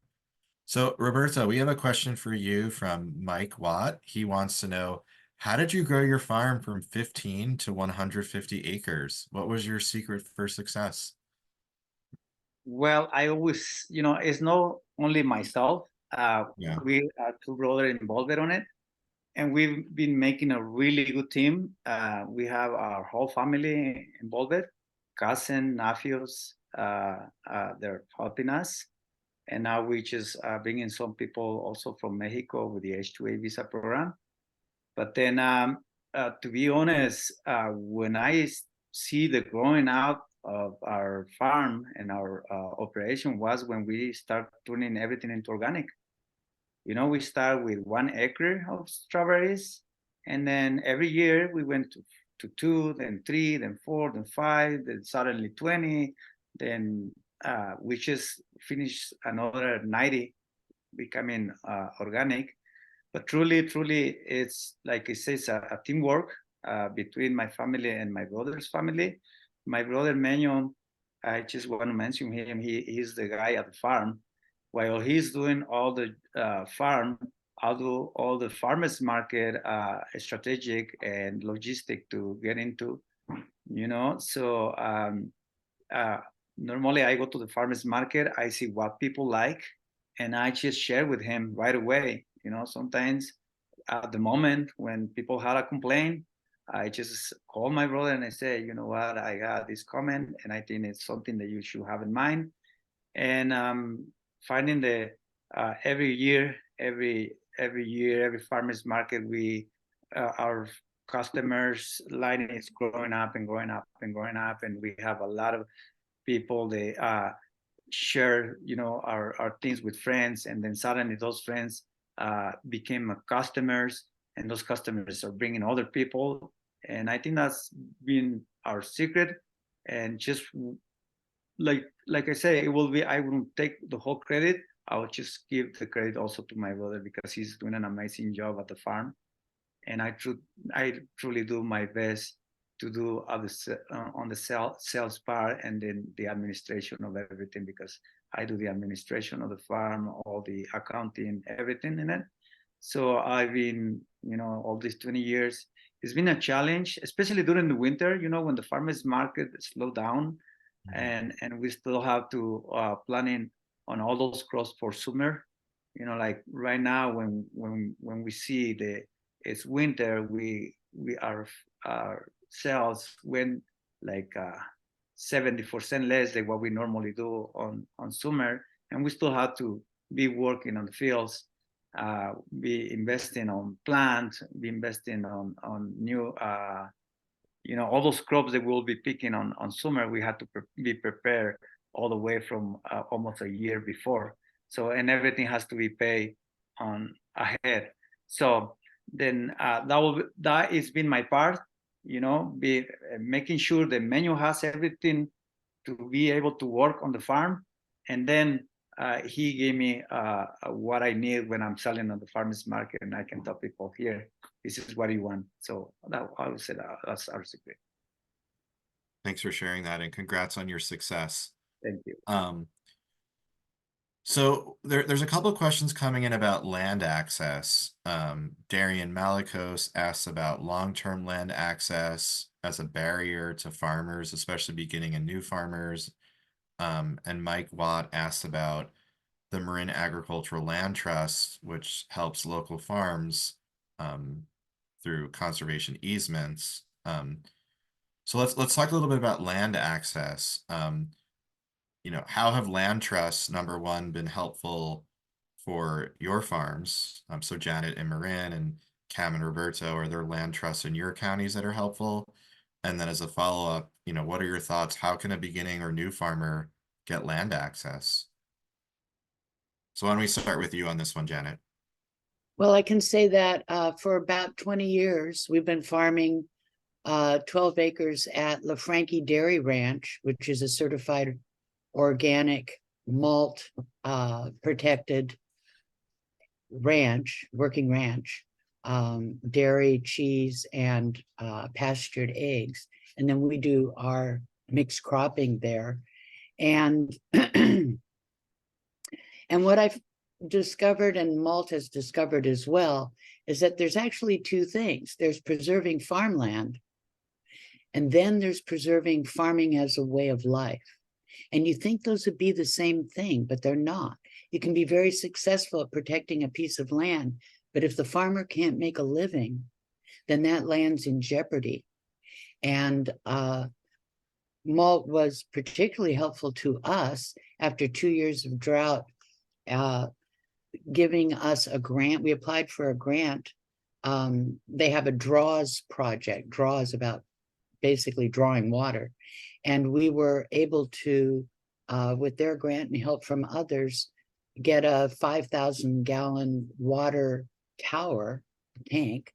So, Roberta, we have a question for you from Mike Watt. He wants to know, how did you grow your farm from 15 to 150 acres? What was your secret for success? Well, I always, it's not only myself. Yeah. We are two brothers involved on it, and we've been making a really good team. We have our whole family involved, cousin, nephews. They're helping us, and now we just bringing some people also from Mexico with the H-2A visa program. But then, to be honest, when I see the growing out of our farm and our operation was when we start turning everything into organic. We start with 1 acre of strawberries, and then every year we went to 2, then 3, then 4, then 5, then suddenly 20, then we just finished another 90 becoming organic. But truly, it's like it says, a teamwork between my family and my brother's family. My brother Menyon, I just want to mention him. He's the guy at the farm. While he's doing all the farm, I'll do all the farmers market, strategic and logistic to get into. So normally I go to the farmers market. I see what people like, and I just share with him right away. Sometimes at the moment when people had a complaint, I just call my brother and I say, you know what, I got this comment and I think it's something that you should have in mind. And finding the every year, every farmers market, our customers line is growing up and growing up and growing up, and we have a lot of people. They share, our things with friends, and then suddenly those friends became customers, and those customers are bringing other people. And I think that's been our secret. And just like I say, it will be, I wouldn't take the whole credit. I will just give the credit also to my brother because he's doing an amazing job at the farm. And I truly do my best to do on the sales part, and then the administration of everything, because I do the administration of the farm, all the accounting, everything in it. So I've been, all these 20 years, it's been a challenge, especially during the winter, when the farmers market slow down, and we still have to planning on all those crops for summer. Like right now when we see it's winter, our sales went like 70% less than what we normally do on summer, and we still have to be working on the fields, be investing on plants, be investing on new all those crops that we'll be picking on summer. We had to be prepared all the way from almost a year before. So, and everything has to be paid on ahead. So then that has been my part, be making sure the menu has everything to be able to work on the farm. And then he gave me what I need when I'm selling on the farmers market, and I can tell people, here, this is what you want. So I would say that's our secret. Thanks for sharing that, and congrats on your success. Thank you. So there's a couple of questions coming in about land access. Darian Malikos asks about long-term land access as a barrier to farmers, especially beginning and new farmers. And Mike Watt asks about the Marin Agricultural Land Trust, which helps local farms through conservation easements. So let's talk a little bit about land access. How have land trusts, number one, been helpful for your farms? So Janet and Marin and Cam and Roberto, are there land trusts in your counties that are helpful? And then as a follow-up, what are your thoughts? How can a beginning or new farmer get land access? So why don't we start with you on this one, Janet? Well, I can say that for about 20 years, we've been farming 12 acres at LaFranchi Dairy Ranch, which is a certified organic malt protected ranch, working ranch, dairy, cheese, and pastured eggs. And then we do our mixed cropping there. And and what I've discovered, and malt has discovered as well, is that there's actually two things. There's preserving farmland, and then there's preserving farming as a way of life. And you think those would be the same thing, but they're not. You can be very successful at protecting a piece of land, but if the farmer can't make a living, then that land's in jeopardy. And malt was particularly helpful to us after 2 years of drought, giving us a grant. We applied for a grant. They have a draws project. Draws about basically drawing water. And we were able to, with their grant and help from others, get a 5,000-gallon water tower tank.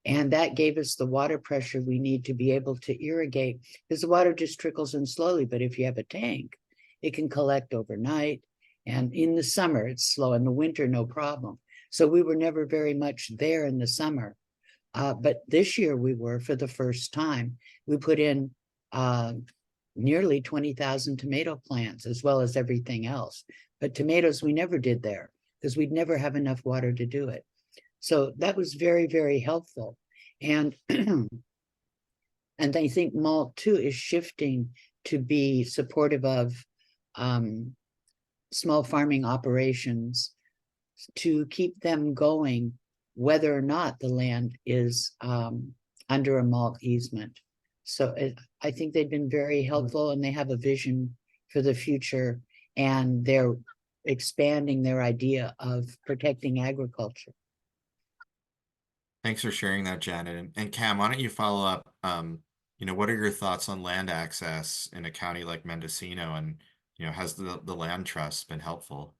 And that gave us the water pressure we need to be able to irrigate, because the water just trickles in slowly. But if you have a tank, it can collect overnight. And in the summer, it's slow. In the winter, no problem. So we were never very much there in the summer. But this year we were, for the first time. We put in nearly 20,000 tomato plants, as well as everything else. But tomatoes we never did there, because we'd never have enough water to do it. So that was very, very helpful. And and I think malt too is shifting to be supportive of small farming operations to keep them going, whether or not the land is under a malt easement. So I think they've been very helpful, and they have a vision for the future, and they're expanding their idea of protecting agriculture. Thanks for sharing that, Janet. And Cam, why don't you follow up? What are your thoughts on land access in a county like Mendocino, and has the land trust been helpful?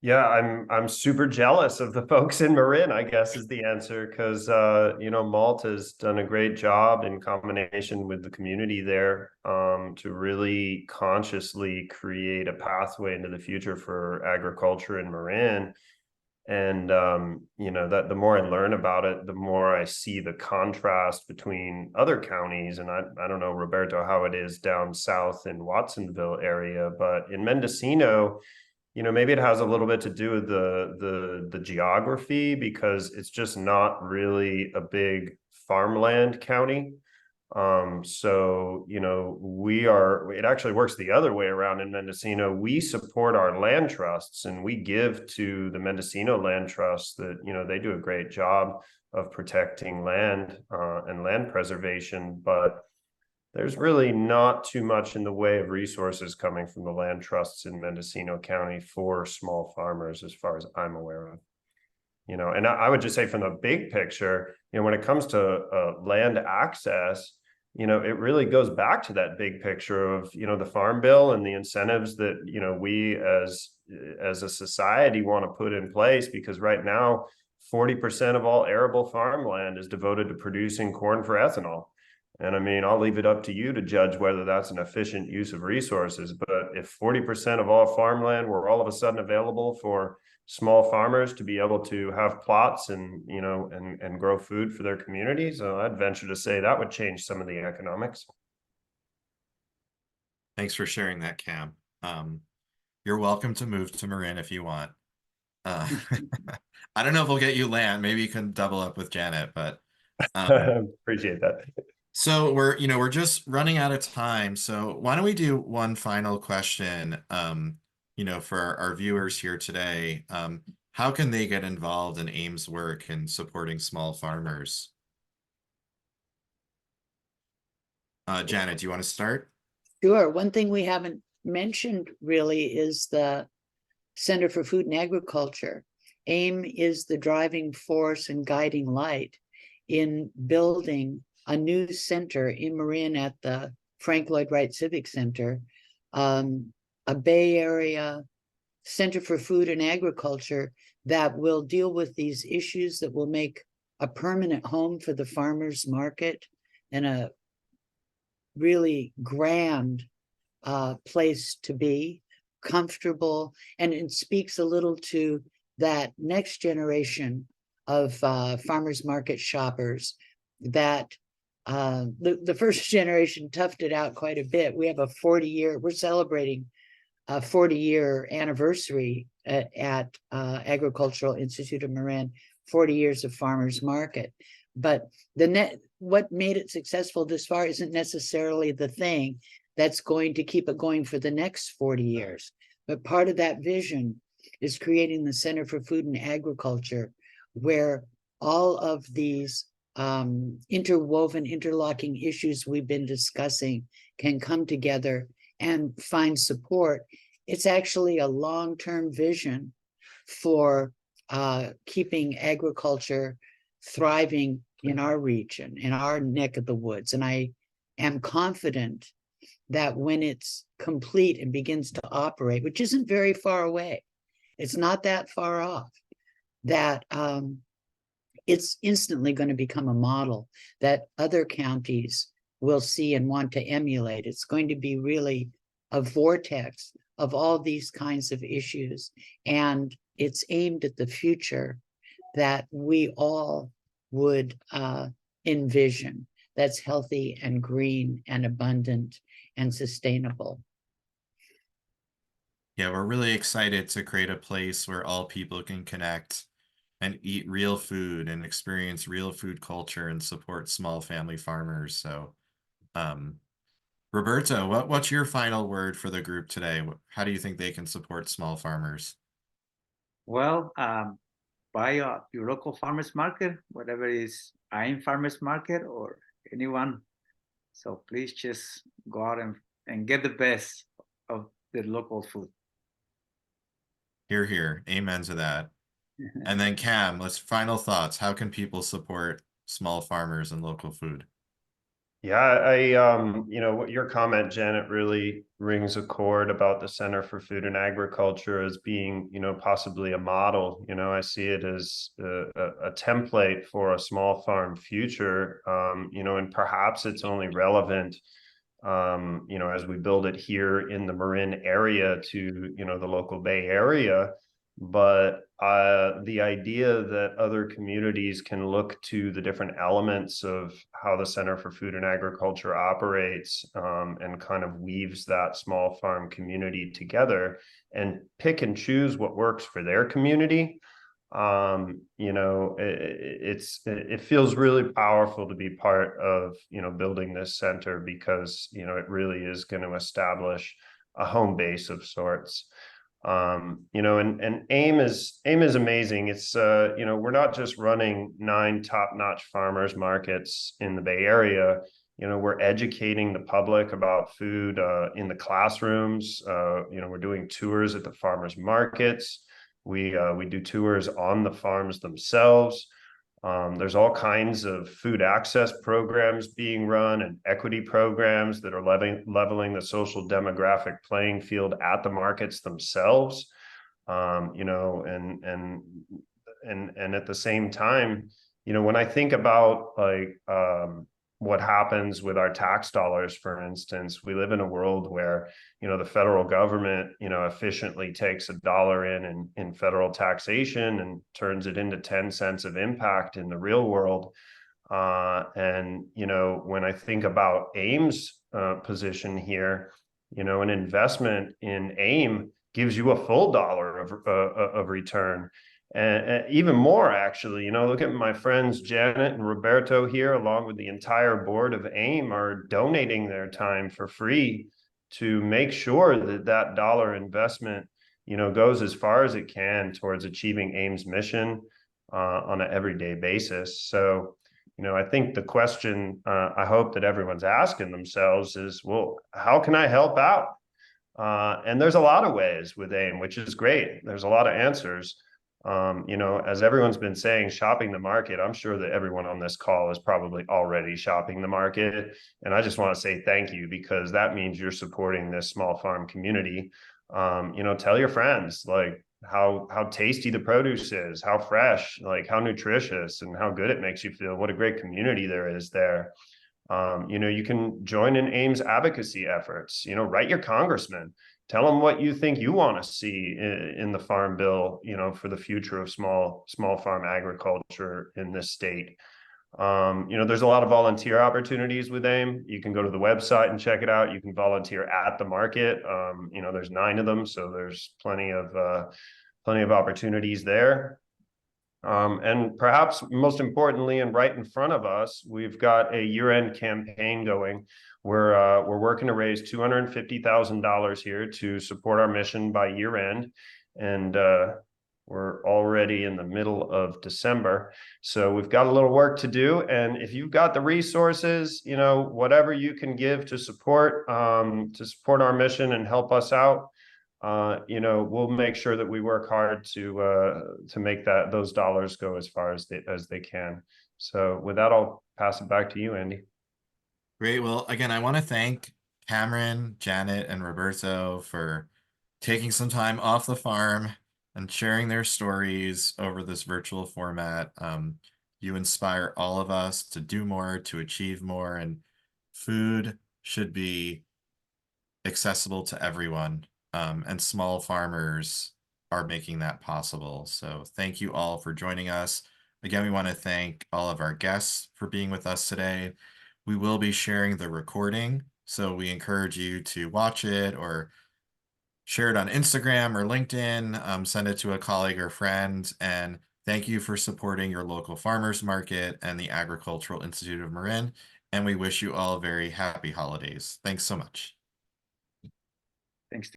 Yeah, I'm super jealous of the folks in Marin, I guess is the answer, because malt has done a great job in combination with the community there to really consciously create a pathway into the future for agriculture in Marin. And that the more I learn about it, the more I see the contrast between other counties. And I don't know, Roberto, how it is down south in Watsonville area, but in Mendocino, maybe it has a little bit to do with the geography, because it's just not really a big farmland county. So it actually works the other way around in Mendocino. We support our land trusts, and we give to the Mendocino Land Trust that they do a great job of protecting land and land preservation, but there's really not too much in the way of resources coming from the land trusts in Mendocino County for small farmers, as far as I'm aware of. And I would just say, from the big picture, when it comes to land access, it really goes back to that big picture of, the Farm Bill and the incentives that, we as a society want to put in place, because right now, 40% of all arable farmland is devoted to producing corn for ethanol. And I mean, I'll leave it up to you to judge whether that's an efficient use of resources. But if 40% of all farmland were all of a sudden available for small farmers to be able to have plots and grow food for their communities, I'd venture to say that would change some of the economics. Thanks for sharing that, Cam. You're welcome to move to Marin if you want. Uh, I don't know if we'll get you land. Maybe you can double up with Janet, but Appreciate that. so we're just running out of time. So why don't we do one final question, for our viewers here today. How can they get involved in AIM's work in supporting small farmers? Janet, do you want to start? Sure. One thing we haven't mentioned really is the Center for Food and Agriculture. AIM is the driving force and guiding light in building a new center in Marin at the Frank Lloyd Wright Civic Center, a Bay Area Center for Food and Agriculture that will deal with these issues, that will make a permanent home for the farmers market and a really grand place to be, comfortable, and it speaks a little to that next generation of farmers market shoppers that the first generation toughed it out quite a bit. We have a 40-year, we're celebrating a 40-year anniversary at Agricultural Institute of Marin, 40 years of farmers market. But what made it successful this far isn't necessarily the thing that's going to keep it going for the next 40 years. But part of that vision is creating the Center for Food and Agriculture, where all of these interwoven, interlocking issues we've been discussing can come together and find support. It's actually a long-term vision for keeping agriculture thriving in our region, in our neck of the woods. And I am confident that when it's complete and begins to operate, which isn't very far away, it's not that far off, that it's instantly going to become a model that other counties will see and want to emulate. It's going to be really a vortex of all these kinds of issues. And it's aimed at the future that we all would envision, that's healthy and green and abundant and sustainable. Yeah, we're really excited to create a place where all people can connect and eat real food and experience real food culture and support small family farmers. So, Roberto, what's your final word for the group today? How do you think they can support small farmers? Well, buy your local farmers market, whatever is AIM farmers market or anyone. So please just go out and get the best of the local food. Hear, hear. Amen to that. And then Cam, final thoughts. How can people support small farmers and local food? Yeah, what your comment, Janet, really rings a chord about the Center for Food and Agriculture as being, possibly a model. I see it as a template for a small farm future, and perhaps it's only relevant, as we build it here in the Marin area to, the local Bay Area. But the idea that other communities can look to the different elements of how the Center for Food and Agriculture operates and kind of weaves that small farm community together and pick and choose what works for their community. It feels really powerful to be part of, building this center because, it really is going to establish a home base of sorts. And AIM is amazing. It's we're not just running 9 top-notch farmers markets in the Bay Area. We're educating the public about food in the classrooms. We're doing tours at the farmers markets. We do tours on the farms themselves. There's all kinds of food access programs being run and equity programs that are leveling the social demographic playing field at the markets themselves. And at the same time, when I think about what happens with our tax dollars, for instance, we live in a world where, the federal government, efficiently takes $1 in federal taxation and turns it into 10 cents of impact in the real world. When I think about AIM's position here, an investment in AIM gives you a full dollar of return. And even more, actually, you know, look at my friends Janet and Roberto here, along with the entire board of AIM, are donating their time for free to make sure that that dollar investment, you know, goes as far as it can towards achieving AIM's mission on an everyday basis. So, you know, I think the question I hope that everyone's asking themselves is, well, how can I help out? And there's a lot of ways with AIM, which is great. There's a lot of answers. You know, as everyone's been saying, shopping the market, I'm sure that everyone on this call is probably already shopping the market. And I just want to say thank you, because that means you're supporting this small farm community. You know, tell your friends like how tasty the produce is, how fresh, like how nutritious and how good it makes you feel. What a great community there is there. You know, you can join in AIM's advocacy efforts. You know, write your congressman, tell them what you think you want to see in the farm bill, you know, for the future of small farm agriculture in this state. You know, there's a lot of volunteer opportunities with AIM. You can go to the website and check it out. You can volunteer at the market. You know, there's 9 of them, so there's plenty of opportunities there. And perhaps most importantly, and right in front of us, we've got a year-end campaign going. We're working to raise $250,000 here to support our mission by year-end, and we're already in the middle of December, so we've got a little work to do. And if you've got the resources, you know, whatever you can give to support our mission and help us out, you know, we'll make sure that we work hard to make those dollars go as far as they can. So with that, I'll pass it back to you, Andy. Great. Well, again, I want to thank Cameron, Janet, and Roberto for taking some time off the farm and sharing their stories over this virtual format. You inspire all of us to do more, to achieve more, and food should be accessible to everyone. And small farmers are making that possible. So thank you all for joining us. Again, we want to thank all of our guests for being with us today. We will be sharing the recording, so we encourage you to watch it or share it on Instagram or LinkedIn, send it to a colleague or friend, and thank you for supporting your local farmers market and the Agricultural Institute of Marin. And we wish you all very happy holidays. Thanks so much. Thanks.